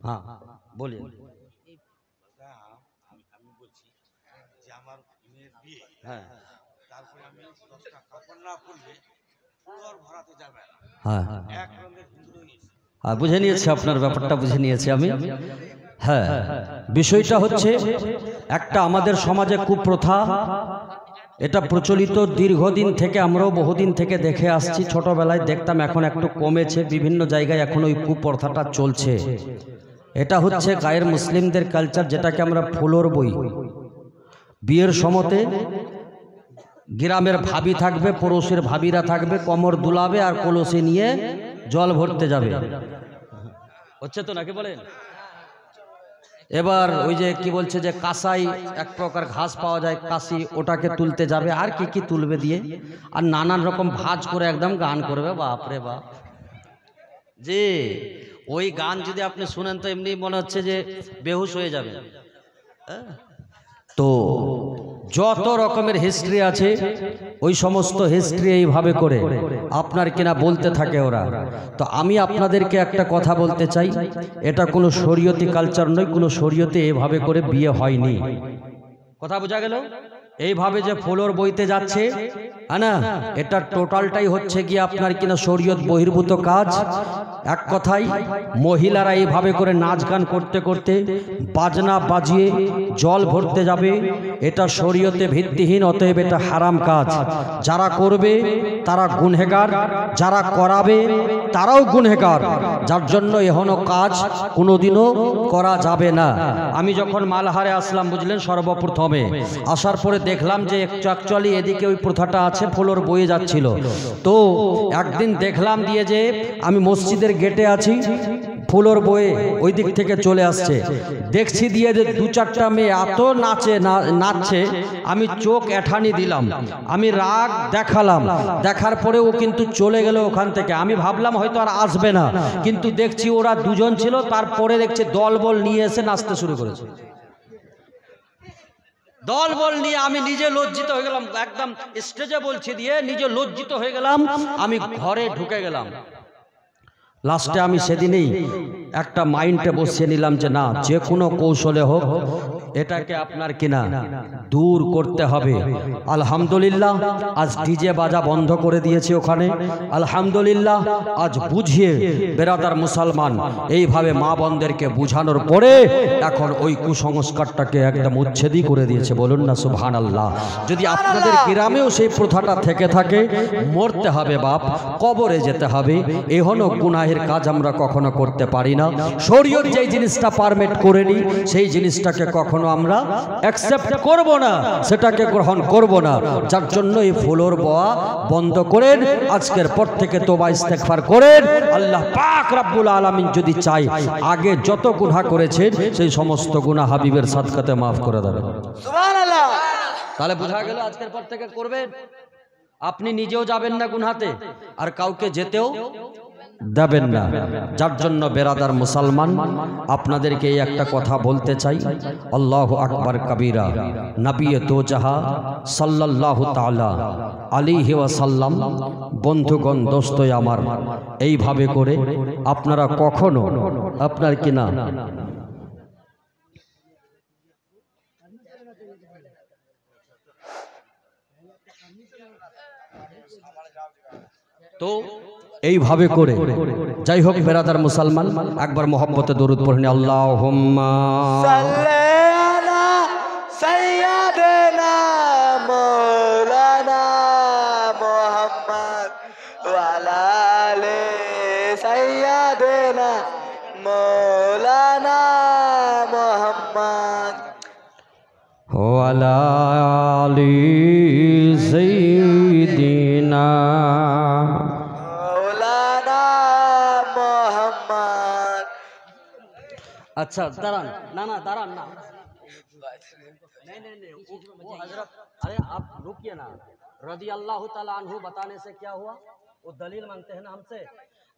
हाँ बोलिए। আমি বলছি যে আমার মেয়ের বিয়ে, হ্যাঁ তারপরে আমি 10টা কাপড় না পরলে পুরো ভরাতে যাবে না, হ্যাঁ এক রঙের হিন্দু হয়ে গেছে। হ্যাঁ বুঝে নিয়েছি, আপনার ব্যাপারটা বুঝে নিয়েছি আমি। হ্যাঁ বিষয়টা হচ্ছে একটা আমাদের সমাজে কুপ্রথা, এটা প্রচলিত দীর্ঘদিন থেকে, আমরাও বহুদিন থেকে দেখে আসছি। ছোটবেলায় দেখতাম, এখন একটু কমেছে, বিভিন্ন জায়গায় এখন ওই কুপ্রথাটা চলছে। এটা হচ্ছে গায়ের মুসলিমদের কালচার, যেটাকে আমরা ফুলোর বই। বিয়ের সময়তে গ্রামের ভাবি থাকবে, পড়োশের ভাবিরা থাকবে, কোমর দুলাবে আর কলসি নিয়ে জল ভরতে যাবে। হচ্ছে তো নাকি বলেন? এবার ওই যে কি বলছে যে কাঁসাই এক প্রকার ঘাস পাওয়া যায়, কাশি, ওটাকে তুলতে যাবে, আর কি কি তুলবে দিয়ে, আর নানান রকম ভাঁজ করে একদম গান করবে। বাপরে বাপ, যে ওই গান যদি আপনি শুনেন তো এমনি মনে হচ্ছে যে বেহুশ হয়ে যাবে। তো যত রকমের হিস্ট্রি আছে, ওই সমস্ত হিস্ট্রি এইভাবে করে আপনার কিনা বলতে থাকে ওরা। তো আমি আপনাদেরকে একটা কথা বলতে চাই, এটা কোনো শরীয়তি কালচার নয়, কোনো শরীয়তে এভাবে করে বিয়ে হয়নি। কথা বোঝা গেল? এইভাবে যে ফ্লোর বইতে যাচ্ছে না, এটা টোটালটাই হচ্ছে কি আপনার কিনা শরীয়ত বহির্ভূত কাজ। এক কথায় মহিলারা এইভাবে করে নাচ গান করতে করতে, বাজনা বাজিয়ে জল ভরতে যাবে, এটা শরীয়তে ভিত্তিহীন, অতএব এটা হারাম কাজ। যারা করবে তারা গুনহেগার, যারা করাবে তারাও গুনহেগার, যার জন্য এহনো কাজ কোনোদিনও করা যাবে না। আমি যখন মালহারে আসলাম বুঝলেন, সর্বপ্রথমে আসার পরে দেখলাম যে অ্যাকচুয়ালি এদিকে ওই প্রথাটা আছে, ফ্লোর বয়ে যাচ্ছিল। তো একদিন দেখলাম দিয়ে যে আমি মসজিদের গেটে আছি, ফ্লোর বয়ে ওই দিক থেকে চলে আসছে, দেখছি দিয়ে যে দু চারটা মেয়ে এত নাচছে, আমি চোখ এঠানি দিলাম, আমি রাগ দেখালাম, দেখার পরে ও কিন্তু চলে গেল ওখান থেকে। আমি ভাবলাম হয়তো আর আসবে না, কিন্তু দেখছি ওরা দুজন ছিল, তারপরে দেখছি দলবল নিয়ে এসে নাচতে শুরু করেছে। দলবল নিয়ে আমি নিজে লজ্জিত হয়ে গেলাম, একদম স্টেজে বলছি দিয়ে নিজে লজ্জিত হয়ে গেলাম, আমি ঘরে ঢুকে গেলাম। লাস্টে আমি সেদিনেই একটা মাইন্ডে বসিয়ে নিলাম যে না, যে কোনো কৌশলে হোক এটাকে আপনার কিনা দূর করতে হবে। আলহামদুলিল্লাহ আজ ডিজে বাজা বন্ধ করে দিয়েছে ওখানে, আলহামদুলিল্লাহ আজ বুঝিয়ে বেরাদার মুসলমান এইভাবে মা বোনদেরকে বুঝানোর পরে এখন ওই কুসংস্কারটাকে একদম উচ্ছেদই করে দিয়েছে। বলুন না সুবহানাল্লাহ। যদি আপনাদের গ্রামেও সেই প্রথাটা থেকে থাকে, মরতে হবে বাপ, কবরে যেতে হবে, এহনো গুনাহের কাজ আমরা কখনো করতে পারি না। শরীয়ত যেই জিনিসটা পারমিট করেনি সেই জিনিসটাকে কখনো আমরা অ্যাকসেপ্ট করব না, সেটাকে গ্রহণ করব না। যার জন্য এই ফ্লোর বয়া বন্ধ করেন, আজকের পর থেকে তওবা ইস্তেগফার করেন। আল্লাহ পাক রব্বুল আলামিন যদি চাই আগে যত গুনাহ করেছেন সেই সমস্ত গুনাহ হাবিবের সাদকাতে মাফ করে দেবেন। সুবহানাল্লাহ। তাহলে বোঝা গেল আজকের পর থেকে করবেন, আপনি নিজেও যাবেন না গুনাহতে, আর কাউকে যেতেও দেবেন না। যার জন্য বেরাদার মুসলমান আপনাদেরকে এই একটা কথা বলতে চাই, আল্লাহু আকবার কবীরা, নবী দোজাহা সাল্লাল্লাহু তাআলা আলাইহি ওয়াসাল্লাম, বন্ধুগণ দোস্ত আমার, এইভাবে করে আপনারা কখনো আপনার কিনা তো এইভাবে করে যাই হোক বেরাদার মুসলমান, একবার মোহাম্মতে দরুদ পড়েন, আল্লাহুম্মা সাল্লি আলা সাইয়্যিদিনা মাওলানা মুহাম্মদ ওয়া আলা আলি সাইয়্যিদিনা মাওলানা মুহাম্মদ ওয়া আলা আলি সাইয়্যিদিনা। अच्छा दारान ना ना दारान ना नहीं नहीं नहीं वो हजरत, अरे आप रुकिए ना, रदी अल्लाह ताला अन्हु बताने से क्या हुआ, वो दलील मांगते हैं ना हमसे।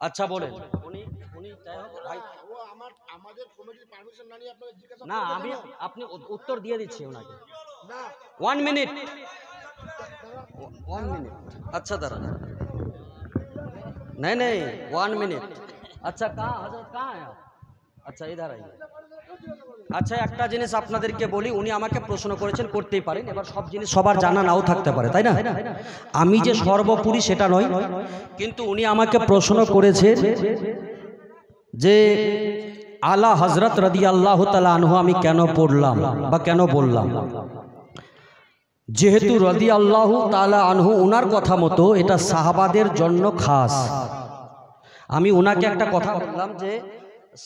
अच्छा बोले उन्हीं उन्हीं चाहे हो भाई, वो हमारे कमिटी परमिशन ना नहीं, आपने जिज्ञासा ना আমি আপনি উত্তর দিয়ে দিচ্ছি ওনাকে না। 1 মিনিট 1 মিনিট। अच्छा दारान नहीं नहीं 1 मिनट। अच्छा कहाँ हजरत कहाँ है आप? আচ্ছা ইধার আইয়ে। আচ্ছা একটা জিনিস আপনাদেরকে বলি, উনি আমাকে প্রশ্ন করেছেন, করতেই পারেন, এবার সব জিনিস সবার জানা নাও থাকতে পারে, তাই না? আমি যে সর্বোপরি সেটা নয়, কিন্তু উনি আমাকে প্রশ্ন করেছেন যে আলা হযরত রাদিয়াল্লাহু তাআলা আনহু আমি কেন পড়লাম বা কেন বললাম। যেহেতু রাদিয়াল্লাহু তাআলা আনহু ওনার কথা মতো এটা সাহাবাদের জন্য খাস, আমি ওনাকে একটা কথা বললাম যে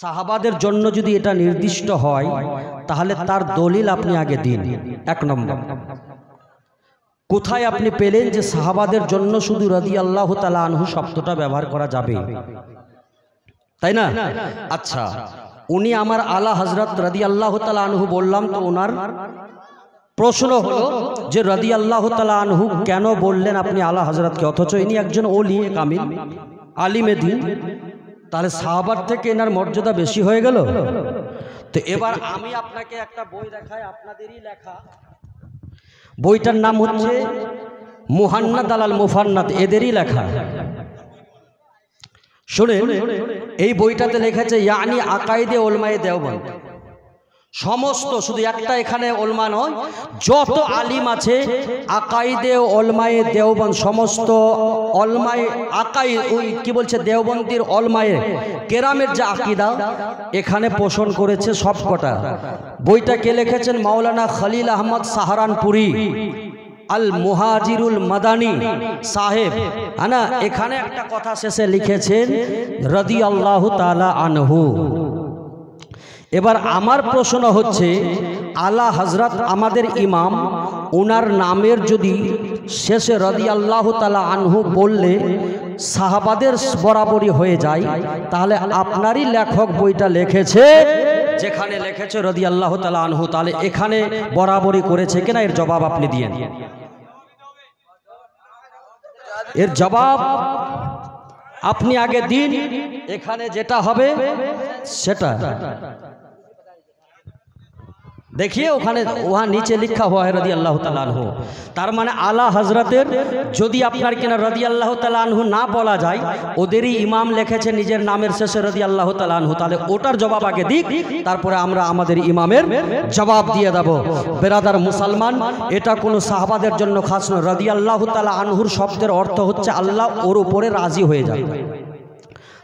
সাহাবাদের জন্য যদি এটা নির্দিষ্ট হয় তাহলে তার দলিল আপনি আগে দিন। এক নম্বর, কোথায় আপনি পেলেন যে সাহাবাদের জন্য শুধু রাদিয়াল্লাহু তাআলা আনহু শব্দটা ব্যবহার করা যাবে, তাই না? আচ্ছা, উনি আমার আলা হযরত রাদিয়াল্লাহু তাআলা আনহু বললাম, তো ওনার প্রশ্ন হলো যে রাদিয়াল্লাহু তাআলা আনহু কেন বললেন আপনি আলা হযরতকে, অথচ ইনি একজন ওলি কামিল আলিমে দ্বীন, তাহলে সাহাবার থেকে এনার মর্যাদা বেশি হয়ে গেল। তো এবার আমি আপনাকে একটা বই দেখাই, আপনাদেরই লেখা, বইটার নাম হচ্ছে মুহান্নাদ আলাল মুফান্নাদ, এদেরই লেখা। শুনে এই বইটাতে লেখেছে ইয়ানি আকাইদে ওলমায়ে দেওবন্দ, সমস্ত, শুধু একটা এখানে ওলমা নয়, যত আলিম আছে আকাইদে ওলমায়ে দেওবন্দ, সমস্ত ওলমায়ে আকাই, ওই কি বলছে দেওবন্দির ওলমায়ে কেরামের যে আকীদা এখানে পোষণ করেছে সবকটা। বইটা কে লিখেছেন? মাওলানা খলিল আহমদ সাহারানপুরি আল মুহাজিরুল মাদানী সাহেব, হ্যাঁ না? এখানে একটা কথা শেষে লিখেছেন রাদিয়াল্লাহু তাআলা আনহু। এবার আমার প্রশ্ন হচ্ছে, আলা হযরত আমাদের ইমাম, ওনার নামের যদি শেষে রাদিয়াল্লাহু তাআলা আনহু বললে সাহাবাদের বরাবরই হয়ে যায়, তাহলে আপনারই লেখক বইটা লিখেছে যেখানে লিখেছে রাদিয়াল্লাহু তাআলা আনহু, তাহলে এখানে বরাবরই করেছে কিনা এর জবাব আপনি দিয়েন। এর জবাব আপনি আগে দিন, এখানে যেটা হবে সেটা देखिए ওখানে ওহা নিচে লেখা हुआ है রাদিয়াল্লাহু তাআলা আনহু। তার মানে আলা হযরতের যদি আপনার কিনা রাদিয়াল্লাহু তাআলা আনহু না বলা যায়, ওদেরই ইমাম লিখেছে নিজের নামের শেষে রাদিয়াল্লাহু তাআলা আনহু, তাহলে ওটার জবাব আগে দিক, তারপরে আমরা আমাদের ইমামের জবাব দিয়ে দেব। বেরাদার মুসলমান, এটা কোনো সাহাবাদের জন্য খাস নয়। রাদিয়াল্লাহু তাআলা আনহুর শব্দের অর্থ হচ্ছে আল্লাহ ওর উপরে রাজি হয়ে যায়।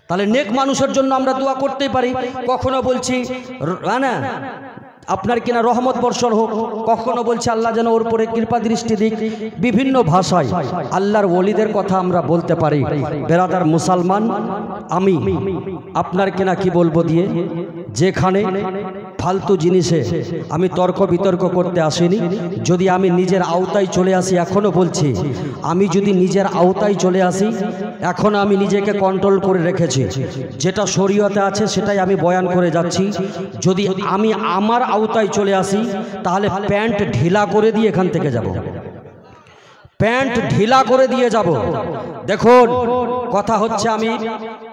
তাহলে নেক মানুষের জন্য আমরা দোয়া করতেই পারি, কখনো বলছি না আপনার কিনা রহমত বর্ষণ হোক, কখনো বলছে আল্লাহ যেন ওর উপরে কৃপা দৃষ্টি দিক। বিভিন্ন ভাষায় আল্লাহর ওলিদের কথা আমরা বলতে পারি। বেরাদার মুসলমান, আমি আপনার কিনা কি বলবো দিয়ে, যেখানে ফালতু জিনিসে আমি তর্ক বিতর্ক করতে আসিনি। যদি আমি নিজের আওতায় চলে আসি, এখনো বলছি, আমি যদি নিজের আওতায় চলে আসি, এখনো আমি নিজেকে কন্ট্রোল করে রেখেছি, যেটা শরীয়তে আছে সেটাই আমি বয়ান করে যাচ্ছি। যদি আমি আমার আওতায় চলে আসি, তাহলে প্যান্ট ঢিলা করে দিয়ে এখান থেকে যাব, প্যান্ট ঢিলা করে দিয়ে যাব। দেখুন কথা হচ্ছে, আমি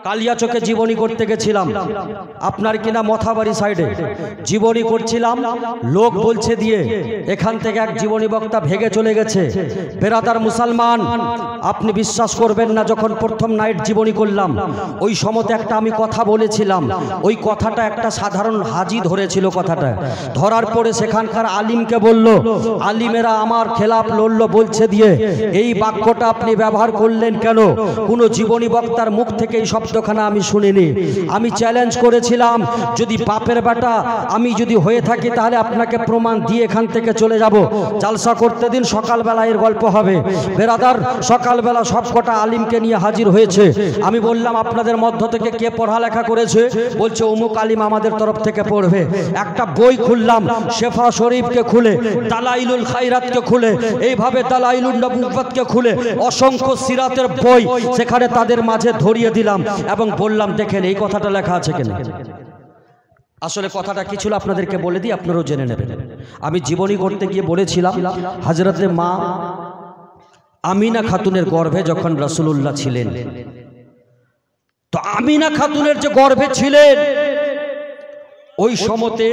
কালিয়াচকে জীবনী করতে গেছিলাম, আপনার কিনা মথাবাড়ি সাইডে জীবনী করছিলাম। লোক বলছে দিয়ে এখান থেকে এক জীবনী বক্তা ভেগে চলে গেছে। বেরাদার মুসলমান, আপনি বিশ্বাস করবেন না, যখন প্রথম নাইট জীবনী করলাম ওই সময়তে একটা আমি কথা বলেছিলাম, ওই কথাটা একটা সাধারণ হাজি ধরেছিল। কথাটা ধরার পরে সেখানকার আলিমকে বলল, আলিমেরা আমার খেলাফ লড়ল বলছে দিয়ে এই বাক্যটা আপনি ব্যবহার করলেন কেন? কোনো জীবনী বক্তার মুখ থেকে এই শব্দখানা আমি শুনিনি। আমি চ্যালেঞ্জ করেছিলাম, যদি বাপের বেটা আমি যদি হয়ে থাকি, তাহলে আপনাকে প্রমাণ দিয়ে এখান থেকে চলে যাব। জালসা করতে দিন, সকালবেলা এর গল্প হবে। বেরাদার, সকালবেলা সবকটা আলিমকে নিয়ে হাজির হয়েছে। আমি বললাম, আপনাদের মধ্য থেকে কে পড়ালেখা করেছে? বলছে অমুক আলিম আমাদের তরফ থেকে পড়বে। একটা বই খুললাম, শেফা শরীফকে খুলে, দালাইলুল খায়রাতকে খুলে, এইভাবে দালাইলুন নবুওয়াতকে খুলে অসংখ্য সিরাতের বই সেখানে তাদের মাঝে ধরিয়ে দিলাম এবং বললাম, দেখেন এই কথাটা লেখা আছে কিনা। আসলে কথাটা কি ছিল আপনাদেরকে বলে দিই, আপনারাও জেনে নেবেন। আমি জীবনী করতে গিয়ে বলেছিলাম, হযরতে মা আমিনা খাতুনের গর্ভে যখন রাসূলুল্লাহ ছিলেন, তো আমিনা খাতুনের যে গর্ভে ছিলেন, ওই সময়তে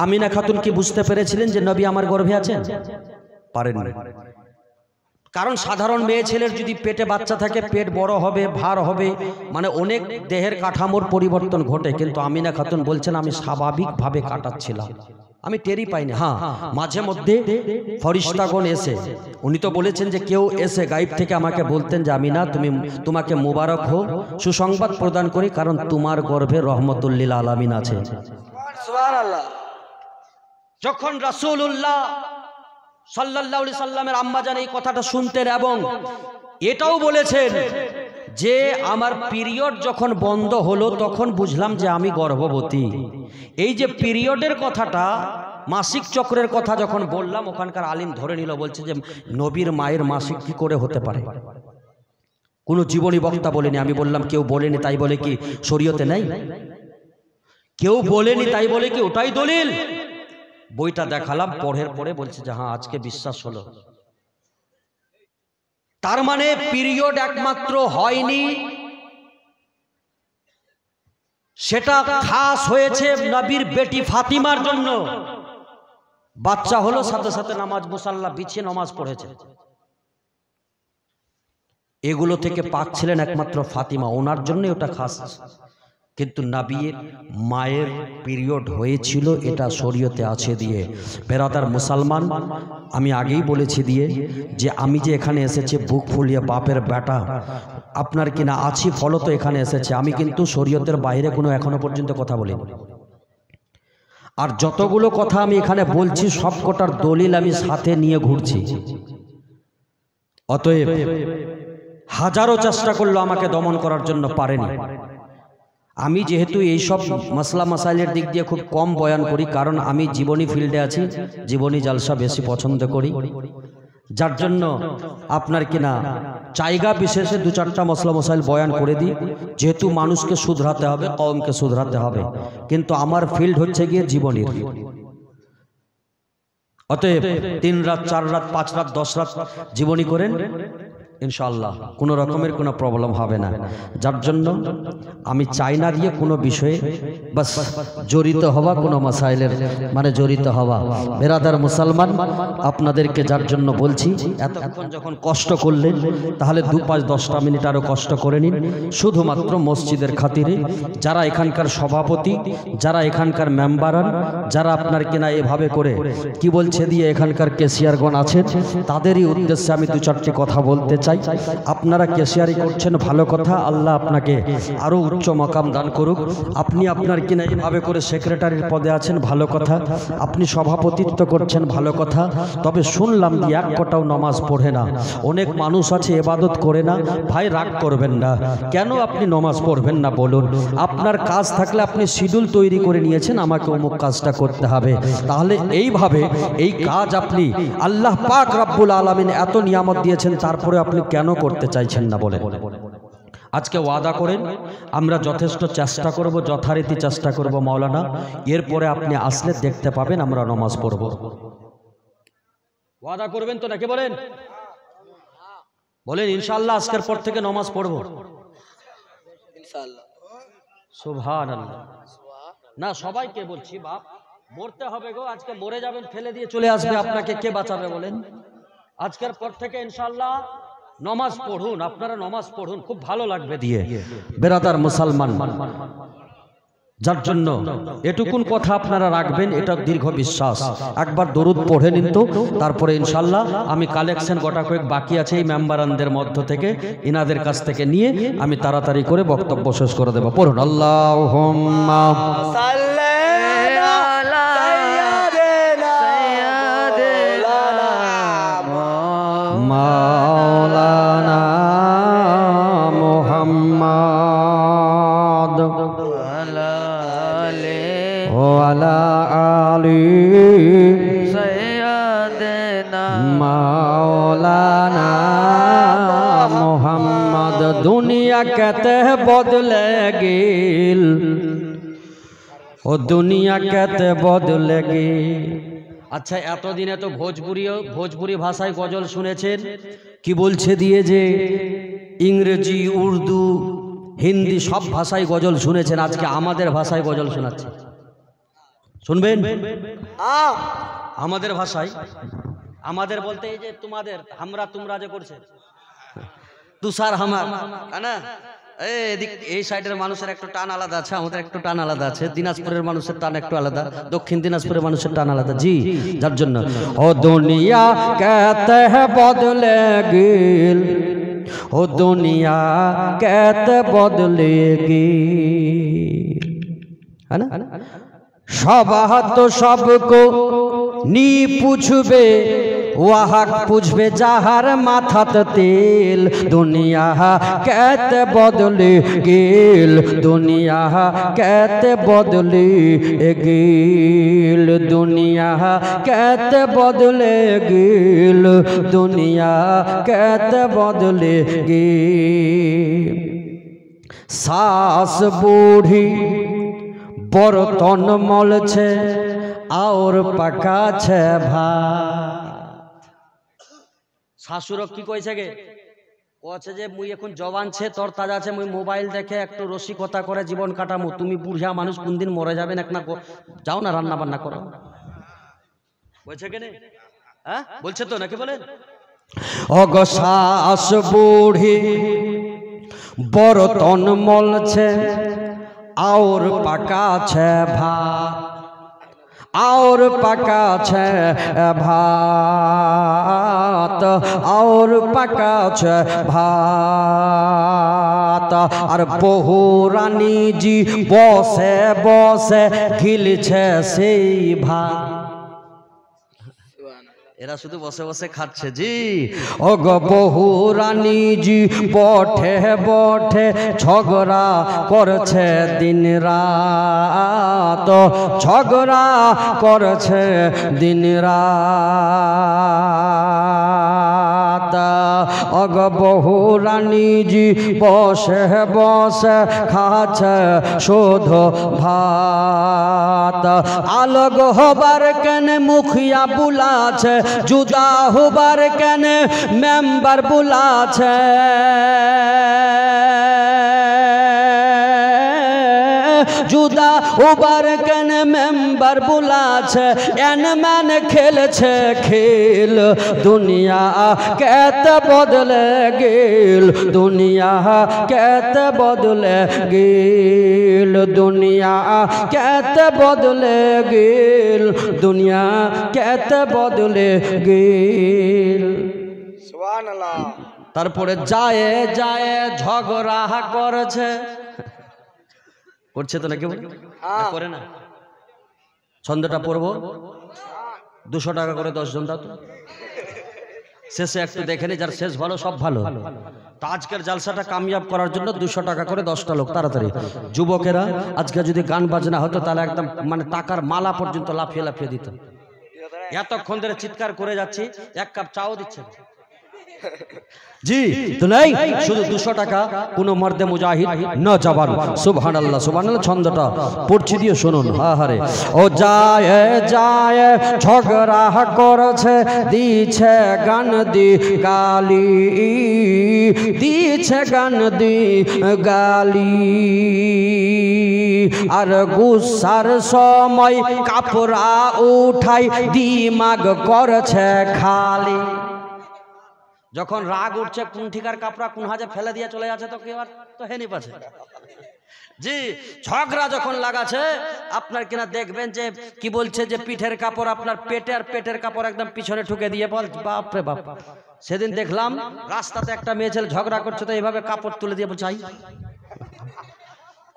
আমিনা খাতুন কি বুঝতে পেরেছিলেন যে নবী আমার গর্ভে আছেন? পারেন না। কারণ সাধারণ মেয়ে ছেলের যদি পেটে বাচ্চা থাকে পেট বড় হবে, ভার হবে, মানে অনেক দেহের কাঠামোর পরিবর্তন ঘটে। কিন্তু আমিনা খাতুন বলছেন আমি স্বাভাবিকভাবে কাটাচ্ছিলাম, আমি টেরই পাইনি। হ্যাঁ, মাঝে মধ্যে ফরিস্তাগণ এসে, উনি তো বলেছেন যে কেউ এসে গায়েব থেকে আমাকে বলতেন যে আমিনা তোমাকে মুবারক হোক, সুসংবাদ প্রদান করি, কারণ তোমার গর্ভে রহমতুল্লিল আলামিন আছে। সুবহানাল্লাহ। যখন রাসূলুল্লাহ সাল্লাল্লাহু আলাইহি সাল্লামের আম্মা জান এই কথাটা শুনতেন এবং এটাও বলেছেন যে আমার পিরিয়ড যখন বন্ধ হলো তখন বুঝলাম যে আমি গর্ভবতী। এই যে পিরিয়ডের কথাটা, মাসিক চক্রের কথা যখন বললাম, ওখানকার আলিম ধরে নিল, বলছে যে নবীর মায়ের মাসিক কি করে হতে পারে? কোনো জীবনী বক্তা বলেনি। আমি বললাম কেউ বলেনি তাই বলে কি শরীয়তে নাই? কেউ বলেনি তাই বলে কি ওটাই দলিল? বইটা দেখালাম, পড়ের পরে বলছে যে হ্যাঁ আজকে বিশ্বাস হলো। তার মানে পিরিয়ড একমাত্র হয়নি, সেটা খাস হয়েছে নবীর বেটি ফাতিমার জন্য। বাচ্চা হলো, সাথে সাথে নামাজ মুসাল্লা বিছিয়ে নামাজ পড়েছে। এগুলো থেকে পাক ছিলেন একমাত্র ফাতিমা, ওনার জন্য ওটা খাস। কিন্তু নবীর মায়ের পিরিয়ড হয়েছিল, এটা শরীয়তে আছে দিয়ে। বেরাদার মুসলমান, আমি আগেই বলেছি দিয়ে যে আমি যে এখানে এসেছি বুক ফুলিয়ে বাপের বেটা আপনার কিনা আছি, ফলত এখানে এসেছে। আমি কিন্তু শরীয়তের বাইরে কোনো এখনো পর্যন্ত কথা বলিনি। আর যতগুলো কথা আমি এখানে বলছি সব কটার দলিল আমি সাথে নিয়ে ঘুরছি। অতএব হাজারো চেষ্টা করলো আমাকে দমন করার জন্য, পারেনি। আমি যেহেতু এইসব মাসলা মাসাইলের দিক দিয়ে খুব কম বয়ান করি, কারণ আমি জীবনী ফিল্ডে আছি, জীবনী জালসা বেশি পছন্দ করি, যার জন্য আপনার কিনা জায়গা বিশেষে দু চারটা মসলা মশাইল বয়ান করে দিই, যেহেতু মানুষকে শুধরাতে হবে, কওমকে শুধরাতে হবে। কিন্তু আমার ফিল্ড হচ্ছে গিয়ে জীবনীর। অতএব 3 রাত 4 রাত 5 রাত 10 রাত জীবনী করেন, ইনশাআল্লাহ কোনো রকমের কোনো প্রবলেম হবে না। যার জন্য আমি চাই না দিয়ে কোনো বিষয়ে বাস জড়িত হওয়া, কোনো মাসাইলের মানে জড়িত হওয়া। বেরাদার মুসলমান, আপনাদেরকে যার জন্য বলছি, এতক্ষণ যখন কষ্ট করলেন তাহলে 2-5-10টা মিনিট আরও কষ্ট করে নিন, শুধুমাত্র মসজিদের খাতিরে। যারা এখানকার সভাপতি, যারা এখানকার মেম্বারান, যারা আপনার কিনা এভাবে করে কি বলছে দিয়ে এখানকার কেশিয়ারগণ আছেন, তাদেরই উদ্দেশ্যে আমি 2-4টি কথা বলতে চাই। আপনারা কেশিয়ারি করছেন, ভালো কথা, আল্লাহ আপনাকে আরো উচ্চ মাকাম দান করুক। আপনি আপনার কিনা এইভাবে করে সেক্রেটারির পদে আছেন, ভালো কথা। আপনি সভাপতিত্ব করছেন, ভালো কথা। তবে শুনলাম যে এক কটাও নামাজ পড়ে না। অনেক মানুষ আছে ইবাদত করে না। ভাই রাগ করবেন না, কেন আপনি নামাজ পড়বেন না বলুন? আপনার কাজ থাকলে আপনি শিডিউল তৈরি করে নিয়েছেন, আমাকে অমুক কাজটা করতে হবে, তাহলে এইভাবে এই কাজ আপনি আল্লাহ পাক রব্বুল আলামিন এত নিয়ামত দিয়েছেন, তারপরে আপনি কেন করতে চাইছেন না বলেন? আজকে ওয়াদা করেন, আমরা যথেষ্ট চেষ্টা করব, যথারীতি চেষ্টা করব মাওলানা। এরপরে আপনি আসলে দেখতে পাবেন আমরা নামাজ পড়ব। ওয়াদা করবেন তো নাকি বলেন? বলেন ইনশাআল্লাহ আজকের পর থেকে নামাজ পড়ব ইনশাআল্লাহ। সুবহানাল্লাহ। না সবাইকে বলছি, বাপ মরতে হবে গো, আজকে মরে যাবেন, ফেলে দিয়ে চলে আসবে, আপনাকে কে বাঁচাবে বলেন? আজকের পর থেকে ইনশাআল্লাহ নামাজ পড়ুন, আপনারা নামাজ পড়ুন, খুব ভালো লাগবে দিয়ে। বেরাদার মুসলমান, যার জন্য এটুকুন কথা আপনারা রাখবেন, এটা দীর্ঘ বিশ্বাস। একবার দরুদ পড়ে নিন তো, তারপরে ইনশাআল্লাহ আমি কালেকশন গোটা কয়েক বাকি আছে এই মেম্বারানদের মধ্য থেকে, ইনাদের কাছ থেকে নিয়ে আমি তাড়াতাড়ি করে বক্তব্য শেষ করে দেব। পড়ুন আল্লাহুম্মা মাওলানা মুহাম্মদ ওয়ালা আলি সাইয়্যিদিনা মাওলানা মুহাম্মদ। দুনিয়া कहते हैं बदलेगी, ও দুনিয়া कहते बदलेगी। আচ্ছা, এতদিনে তো ভোজপুরি ভাষায় গজল শুনেছেন, কি বলছে দিয়ে যে ইংরেজি, উর্দু, হিন্দি সব ভাষায় গজল শুনেছেন। আজকে আমাদের ভাষায় গজল শোনাচ্ছে, শুনবেন? আমাদের ভাষায় আমাদের বলতে এই যে তোমাদের আমরা তোমরা যে করছে তুষার হামার, না এই সাইডের মানুষের একটু টান আলাদা আছে, আমাদের একটু টান আলাদা আছে। দিনাজপুরের মানুষের টান একটু আলাদা, দক্ষিণ দিনাজপুরের মানুষের টান আলাদা। জি, যার জন্য ও দুনিয়া कहते हैं बदलेगी, ও দুনিয়া कहते बदलेगी, है ना। सब तो सबको नी पूछबे, ওয়াহাক পুছবে যাহার মাথাত তেল। দুনিয়া কেতে বদলে গেল, দুনিয়া কেতে বদলে গেল, দুনিয়া কেতে বদলে গেল, দুনিয়া কেতে বদলে গেল। শাস বুড়ি বর্তন মলছে আর পাকাছে ভাত। শাশুড় কি কইছে গে, ও আছে যে মুই এখন জবান ছে তোর তাজা আছে, মুই মোবাইল দেখে একটু রসিকতা করে জীবন কাটামু। তুমি বুড়িয়া মানুষ কোন দিন মরে যাবেন, এক না যাও না রান্না বান্না করো, বলছে কেনে? হ্যাঁ বলছে তো নাকি বলেন? অগ শাস বুড়ি বর্তন মলছে আর পাকাছে ভাত, और पका छे भात, और पका छे भात। और बहु रानी जी बसे बसे गिलछे সেই ভাত। এরা শুধু বসে বসে খাচ্ছে। জি, ও গো বহু রানী জি বঠে বঠে ঝগড়া করছে দিন রাত, ঝগড়া করছে দিন রাত। ও গো বহু রানী জি বসে বসে খাচ্ছে শোধ ভাত। আলোক হবার কেন মুখিয়া বুলাছে, जुदा होबार केने मेम्बर बुलाছে, जुदा होबार केने मेम्बर बुलाছে, एन मैन खेलছে खेल। दुनिया केते बदले गेल, दुनिया केते बदले गेल, दुनिया केते बदले गेल, दुनिया केते बदले गेल। সুবহানাল্লাহ। তারপরে যায় যায় ঝগড়া করছে, করছে তো নাকি করে না? ছন্দটা পড়বো, 200 টাকা করে 10 জন দাও তো, শেষে একটু দেখে নি, যার শেষ ভালো সব ভালো। তো আজকের জালসাটা কামিয়াব করার জন্য 200 টাকা করে 10টা লোক তাড়াতাড়ি। যুবকেরা আজকে যদি গান বাজনা হতো তাহলে একদম মানে টাকার মালা পর্যন্ত লাফিয়ে লাফিয়ে দিত। এতক্ষণ ধরে চিৎকার করে যাচ্ছি, এক কাপ চাও দিচ্ছে জি তো নাই, শুধু 200 টাকা কোনো মর্দে মুজাহিদ না জবান। সুবহানাল্লাহ সুবহানাল্লাহ, ছন্দটা পড়ছি দিয়ে শুনুন। আহারে ও যায় যায় ঝগড়া করছে, দিছে গান দি গালি, দিছে গান দি গালি। আর গুসার সময় কাপড়া উঠাই দিমাগ করছে খালি। যখন রাগ উঠছে কোন ঠিকার কাপড়া কোন হাজে ফেলে দিয়ে চলে যাচ্ছে, তো কেউ আর তো হেনি পাচ্ছে। জি, ঝগড়া যখন লাগাছে আপনার কিনা দেখবেন যে কি বলছে যে পিঠের কাপড় আপনার পেটে, আর পেটের কাপড় একদম পিছনে ঠুকে দিয়ে বল বাপ রে বাপ। সেদিন দেখলাম রাস্তাতে একটা মেয়ে ছেলে ঝগড়া করছে, তো এইভাবে কাপড় তুলে দিয়ে বলছে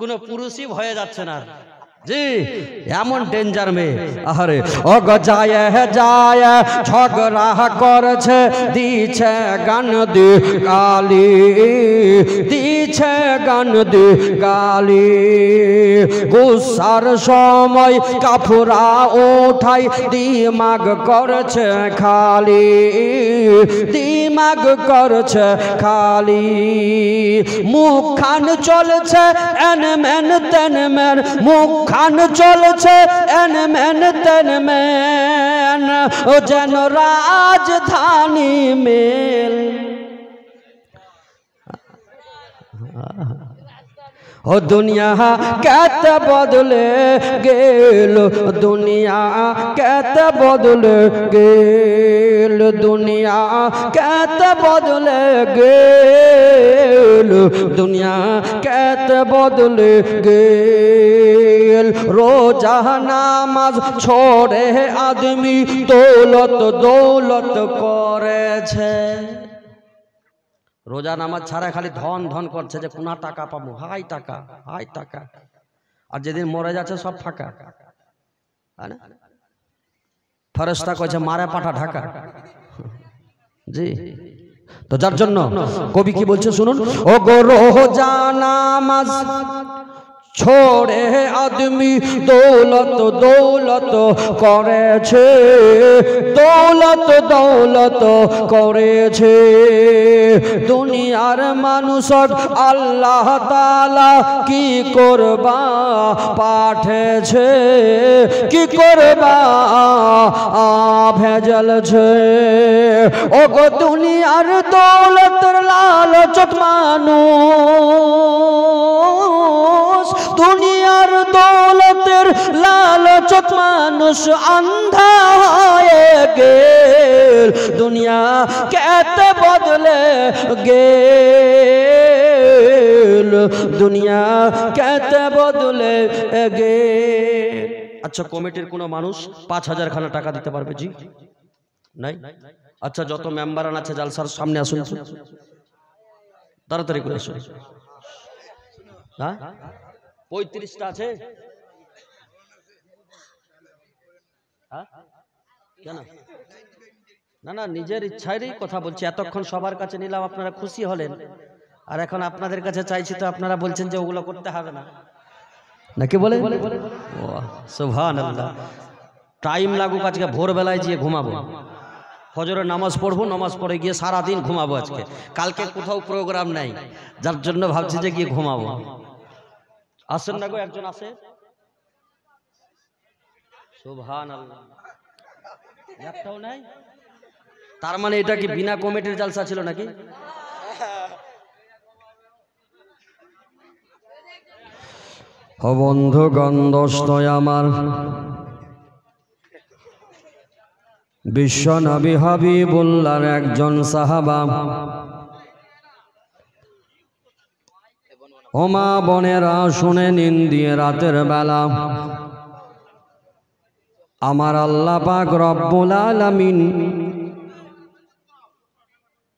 কোনো পুরুষই ভয়ে যাচ্ছে না। জি, এমন ডেঞ্জার মেয়ে। আরে ও গো যায় যায় ঝগড়া করছে, দিছে গান দি গালি, দিছে গান দি গালি। গুসার সময় কাফুরা উঠাই দিমাগ করছে খালি, দিমাগ করছে খালি। মুখ খান চলছে এন মেন তেন মেন, মুখ খান চলছে এন মেন তেন মেন, ও যেন রাজধানী মেল। ও দুনিয়া কেতে বদলে গেল, দুনিয়া কেতে বদলে গেল, দুনিয়া কেতে বদলে গেল, দুনিয়া কেতে বদলে গেল। রোজা নামাজ छोड़े आदमी दौलत दौलत করেছে। রোজা নামাজ ছাড়া খালি ধন ধন করছে যে কোনা টাকা পাবো, হাই টাকা হাই টাকা, আর যেদিন মরে যাচ্ছে সব ফাঁকা। ফেরেশতা কইছে মারে পাঠা ঢাকা। জি, তো যার জন্য কবি কি বলছে শুনুন, ও গো রোজা নামাজ छोड़े आदमी दौलत दौलत करेছে, दौलत दौलत करेছে। দুনিয়ার মানুষক আল্লাহ তাআলা কি করবা পাঠেছে, কি করবা ভেজালছে। ও গো দুনিয়ার দৌলতের লালচত মানুষ, দুনিয়ার দৌলতের লালচত মানুষ আন্ধা হয়ে গেল, দুনিয়া কেতে বদলে গেল, দুনিয়া কেতে বদলে গেল। আচ্ছা, কমিটির কোনো মানুষ ৫,০০০ খানা টাকা দিতে পারবে? জি নাই। আচ্ছা, যত মেম্বারান আছে জালসার সামনে আসুন, তাড়াতাড়ি করে আসুন। হ্যাঁ, ৩৫টা আছে। কেন না না, নিজের ইচ্ছারই কথা বলছি। এতক্ষণ সবার কাছে নিলাম, আপনারা খুশি হলেন, আর এখন আপনাদের কাছে চাইছি তো আপনারা বলছেন যে ওগুলো করতে হবে না, নাকি বলে? সুবহানাল্লাহ। টাইম লাগুক, আজকে ভোরবেলায় গিয়ে ঘুমাবো, ফজরের নামাজ পড়বো, নামাজ পড়ে গিয়ে সারাদিন ঘুমাবো। আজকে কালকে কোথাও প্রোগ্রাম নাই, যার জন্য ভাবছি যে গিয়ে ঘুমাবো। আসেন না গো, একজন আসে। সুবহানাল্লাহ, একটাও নাই। তার মানে এটা কি বিনা কমিটির জালসা ছিল নাকি? ও বন্ধুগণ, দোস্ত আমার, বিশ্ব নবী হাবিবুল্লাহর একজন সাহাবা, ও মা বোনেরা শুনে নিন দিয়ে রাতের বেলা আমার আল্লাহ পাক রব্বুল আলামিন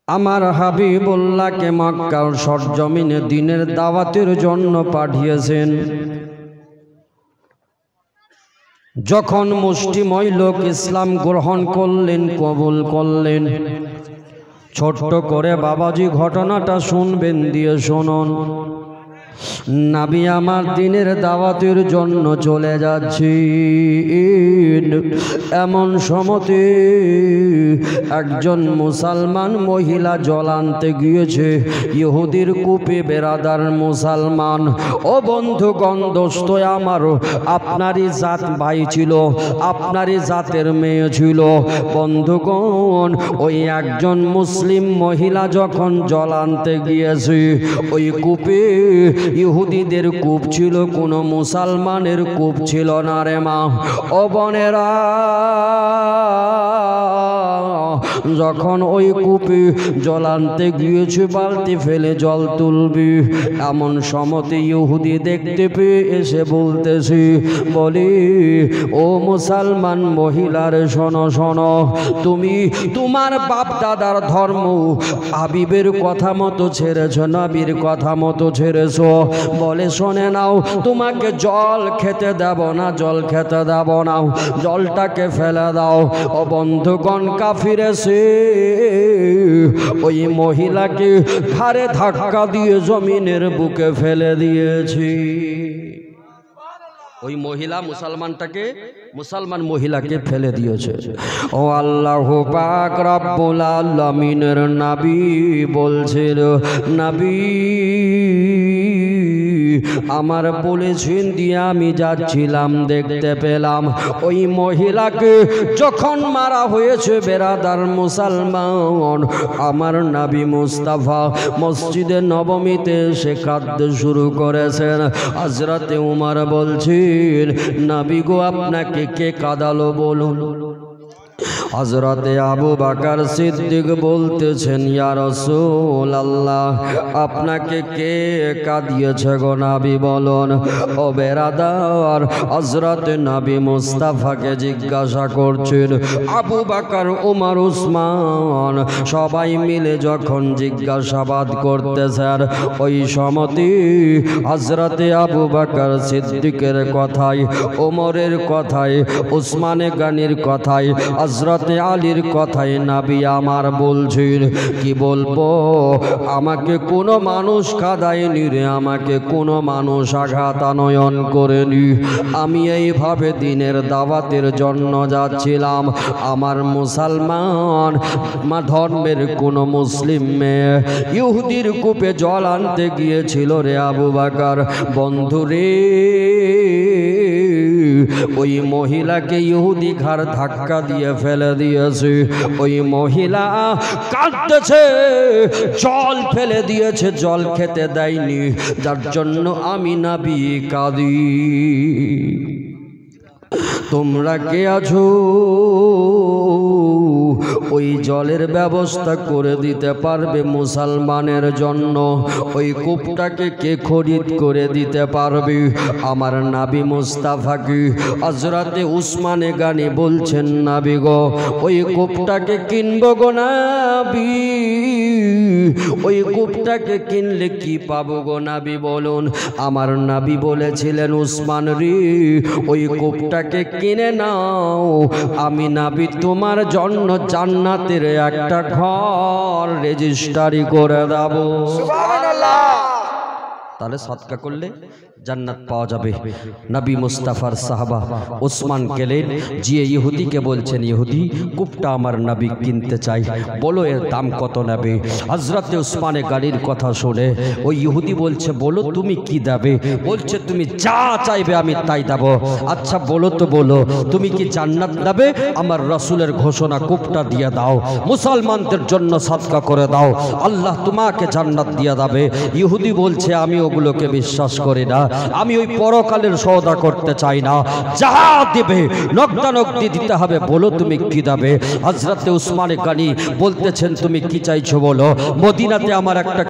আমার হাবিবুল্লাহকে মক্কার সরজমিনে দ্বীনের দাওয়াতের জন্য পাঠিয়েছেন। যখন মুষ্টিময় লোক ইসলাম গ্রহণ করলেন, কবুল করলেন, ছোট্ট করে বাবাজি ঘটনাটা শুনবেন দিয়ে শুনুন। নবী আমার দ্বীনের দাওয়াতের জন্য চলে যাচ্ছি, এমন সময়তে একজন মুসলমান মহিলা জল আনতে গিয়েছে। ইহুদির কূপে বেরাদার মুসলমান। ও বন্ধুগণ, দোস্ত আমার, আপনারই জাত ভাই ছিল, আপনারই জাতের মেয়ে ছিল। বন্ধুগণ, ওই একজন মুসলিম মহিলা যখন জল আনতে গিয়েছে, ওই কূপে ইহুদিদের কূপ ছিল, কোনো মুসলমানের কূপ ছিল না রে মা। ও বোনেরা, যখন ওই কূপে জল আনতে গিয়েছে, বালতি ফেলে জল তুলবি, এমন সময়তে ইহুদি দেখতে পেয়ে এসে বলতেছে, বলি ও মুসলমান মহিলার, শোনো শোনো, তুমি তোমার বাপ দাদার ধর্ম হাবিবের কথা মতো ছেড়েছ, নবীর কথা মতো ছেড়েছ। বলে শোনে নাও, তোমাকে জল খেতে দেব না, জল খেতে দেব না, জলটাকে ফেলে দাও। ও বন্ধুগণ, কাফির এসে ওই মহিলাকে ঘাড়ে ধাক্কা দিয়ে জমিনের বুকে ফেলে দিয়েছি। ওই মহিলা মুসলমান মহিলাকে ফেলে দিয়েছে। ও আল্লাহ পাক রব্বুল আলামিনের নবী বলছিল, নবী আমার পলিথিন দিয়ে আমি যাচ্ছিলাম, দেখতে পেলাম ওই মহিলাকে যখন মারা হয়েছে বেরাদার মুসলমান, আমার নবী মুস্তাফা মসজিদে নবমীতে সে কাঁদতে শুরু করেছেন। হযরতে উমর বলছেন, নবী গো আপনাকে কে কাঁদালো বলুন। হযরতে আবু বকর সিদ্দিক বলতেছেন, ইয়া রাসূলুল্লাহ আপনাকে কে কাঁদিয়েছে গো নবী বলুন। ও বেরাদার, হযরতে নবী মুস্তাফাকে জিজ্ঞাসা করছেন। আবু বকর, ওমর, উসমান সবাই মিলে যখন জিজ্ঞাসাবাদ করতেছেন, ওই সময়তে হযরতে আবু বকর সিদ্দিকের কথায়, ওমরের কথায়, উসমানে গানির কথায়, হযরতে আলীর কথায় নবী আমার বলছেন, কি বলবো, আমাকে কোনো মানুষ কাঁদায়নি রে, আমাকে কোনো মানুষ আঘাত আনয়ন করেনি। আমি এইভাবে দিনের দাওয়াতের জন্য যাচ্ছিলাম। আমার মুসলমান ধর্মের কোনো মুসলিম মেয়ে ইহুদির কূপে জল আনতে গিয়েছিল রে আবু বকর। বন্ধু রে, ওই মহিলাকে ইহুদি ঘাড় ধাক্কা দিয়ে ফেলে দিয়েছে। ওই মহিলা কাঁদতেছে, জল ফেলে দিয়েছে, জল খেতে দেয়নি, যার জন্য আমি নবী কাঁদি। তোমরা কে আছো ওই জলের ব্যবস্থা করে দিতে পারবে মুসলমানের জন্য? ওই কূপটাকে কে খরিদ করে দিতে পারবে? আমার নবী মুস্তাফাকে হযরতে উসমানে গানি বলছেন, নবী গো ওই কূপটাকে কিনবো গো নবী। ওই কূপটাকে কিনলে কি পাবো গো নবী বলুন। আমার নবী বলেছিলেন, উসমান রে ওই কূপটাকে কিনে নাও, আমি নবী তোমার জন্য জান্নাতের একটা ঘর রেজিস্ট্রি করে দেব। সুবহানাল্লাহ। তাহলে সদকা করলে জান্নাত পাওয়া যাবে। নবী মুস্তাফার সাহাবা উসমান গেলেন, যে ইহুদিকে বলছেন, ইহুদি কূপটা আমার নবী কিনতে চাই, বলো এর দাম কত নেবে? হযরতে উসমানে গানির কথা শুনে ওই ইহুদি বলছে, বলো তুমি কি দেবে? বলছে, তুমি যা চাইবে আমি তাই দেব। আচ্ছা বলো তো, বলো তুমি কি জান্নাত দেবে? আমার রাসূলের ঘোষণা, কূপটা দিয়ে দাও, মুসলমানদের জন্য সদকা করে দাও, আল্লাহ তোমাকে জান্নাত দিয়ে দেবে। ইহুদি বলছে, আমি ওগুলোকে বিশ্বাস করি না, আমি ওই পরকালের সওদা করতে চাই না, যা দেবে নগদানগদি দিতে হবে, বলো তুমি কি দেবে? হযরতে উসমানে গানি বলতেছেন, তুমি কি চাইছো বলো। মদিনাতে আমার একটা